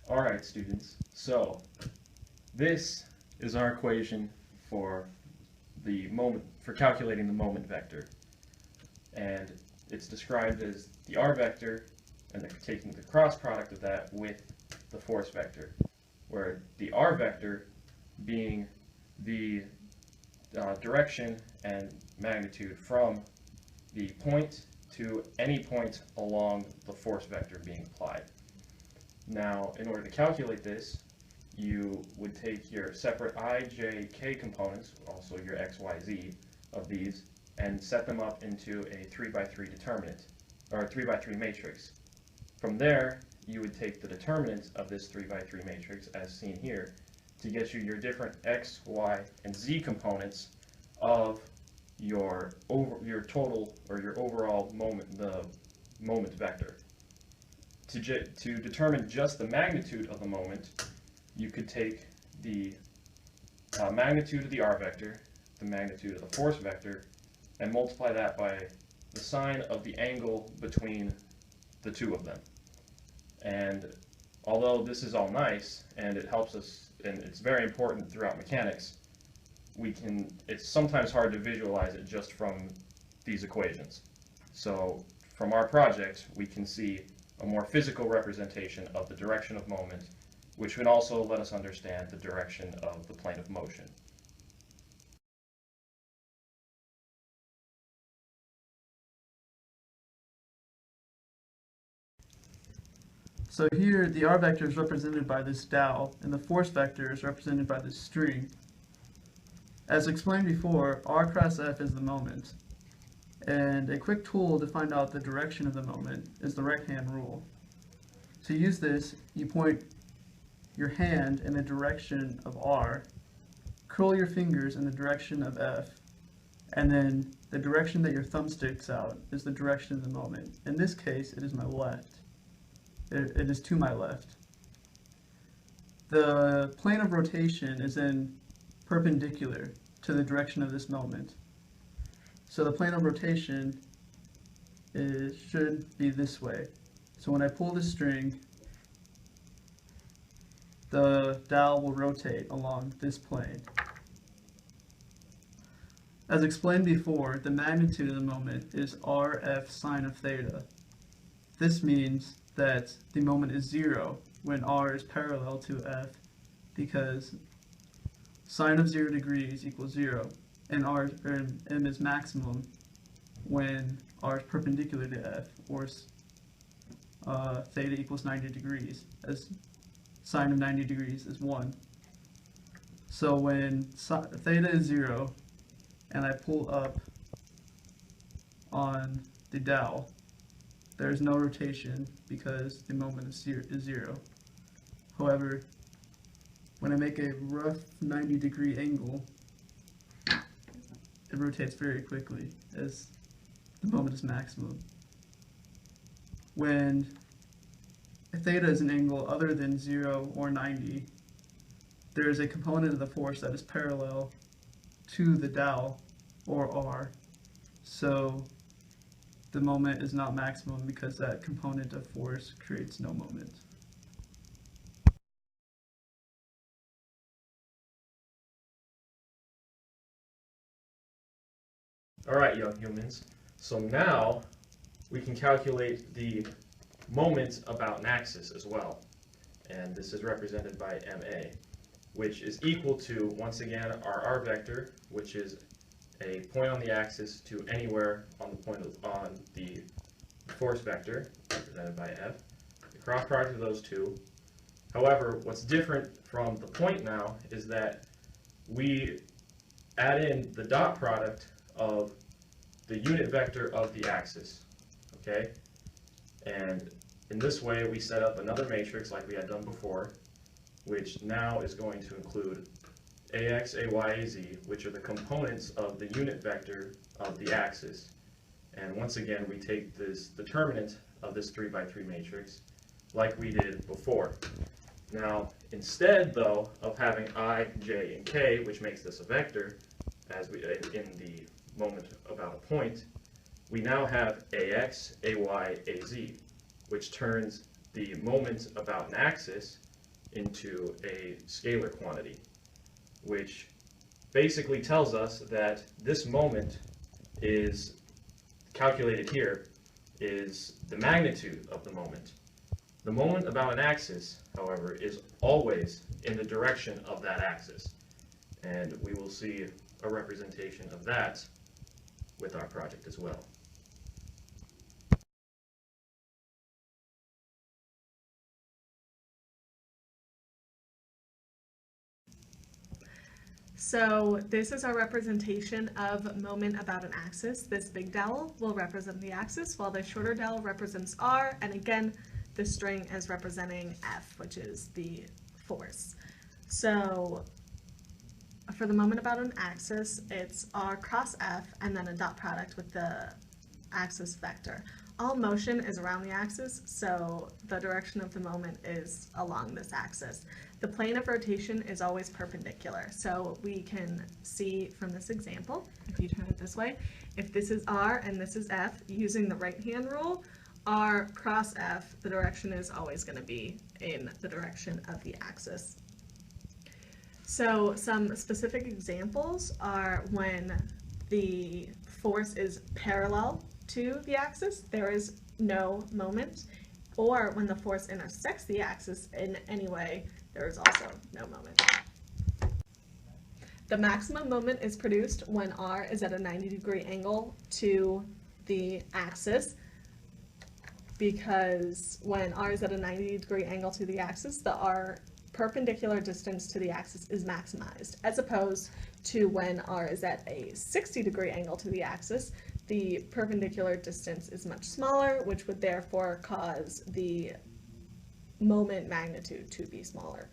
Alright, students, so this is our equation for calculating the moment vector. And it's described as the r vector and taking the cross product of that with the force vector, where the r vector being the direction and magnitude from the point to any point along the force vector being applied. Now, in order to calculate this, you would take your separate I, J, K components, also your X, Y, Z of these, and set them up into a 3x3 determinant, or a 3x3 matrix. From there, you would take the determinant of this 3x3 matrix, as seen here, to get you your different X, Y, and Z components of your total, or your overall moment, the moment vector. To determine just the magnitude of the moment, you could take the magnitude of the r vector, the magnitude of the force vector, and multiply that by the sine of the angle between the two of them. And although this is all nice, and it helps us, and it's very important throughout mechanics, it's sometimes hard to visualize it just from these equations. So from our project, we can see a more physical representation of the direction of moment, which would also let us understand the direction of the plane of motion. So here the r vector is represented by this dowel, and the force vector is represented by this string. As explained before, r cross f is the moment, and a quick tool to find out the direction of the moment is the right-hand rule. To use this, you point your hand in the direction of r, curl your fingers in the direction of f, and then the direction that your thumb sticks out is the direction of the moment. In this case, it is my left. It is to my left. The plane of rotation is then perpendicular to the direction of this moment. So the plane of rotation should be this way. So when I pull the string, the dowel will rotate along this plane. As explained before, the magnitude of the moment is RF sine of theta. This means that the moment is 0 when r is parallel to f, because sine of 0 degrees equals 0, and m is maximum when r is perpendicular to f, or theta equals 90 degrees, as sine of 90 degrees is 1. So when theta is 0 and I pull up on the dowel, there is no rotation because the moment is 0. However, when I make a rough 90-degree angle, it rotates very quickly as the moment is maximum. When theta is an angle other than 0 or 90, there is a component of the force that is parallel to the dowel, or r, so the moment is not maximum because that component of force creates no moment. Alright, young humans, so now we can calculate the moment about an axis as well. And this is represented by MA, which is equal to, once again, our r vector, which is a point on the axis to anywhere on the force vector, represented by F, the cross product of those two. However, what's different from the point now is that we add in the dot product of the unit vector of the axis, okay? And in this way, we set up another matrix like we had done before, which now is going to include AX, AY, AZ, which are the components of the unit vector of the axis. And once again, we take this determinant of this 3x3 matrix like we did before. Now, instead, though, of having I, J, and K, which makes this a vector, as we in the moment about a point, we now have AX, AY, AZ, which turns the moment about an axis into a scalar quantity, which basically tells us that this moment is calculated here is the magnitude of the moment. The moment about an axis, however, is always in the direction of that axis. And we will see a representation of that with our project as well. So this is our representation of moment about an axis. This big dowel will represent the axis, while the shorter dowel represents r, and again, the string is representing F, which is the force. So for the moment about an axis, it's r cross F and then a dot product with the axis vector. All motion is around the axis, so the direction of the moment is along this axis. The plane of rotation is always perpendicular, so we can see from this example, if you turn it this way, if this is r and this is F, using the right-hand rule, r cross F, the direction is always going to be in the direction of the axis. So some specific examples are when the force is parallel to the axis, there is no moment, or when the force intersects the axis in any way, there is also no moment. The maximum moment is produced when r is at a 90-degree angle to the axis, because when r is at a 90-degree angle to the axis, the r perpendicular distance to the axis is maximized, as opposed to when r is at a 60-degree angle to the axis, the perpendicular distance is much smaller, which would therefore cause the moment magnitude to be smaller.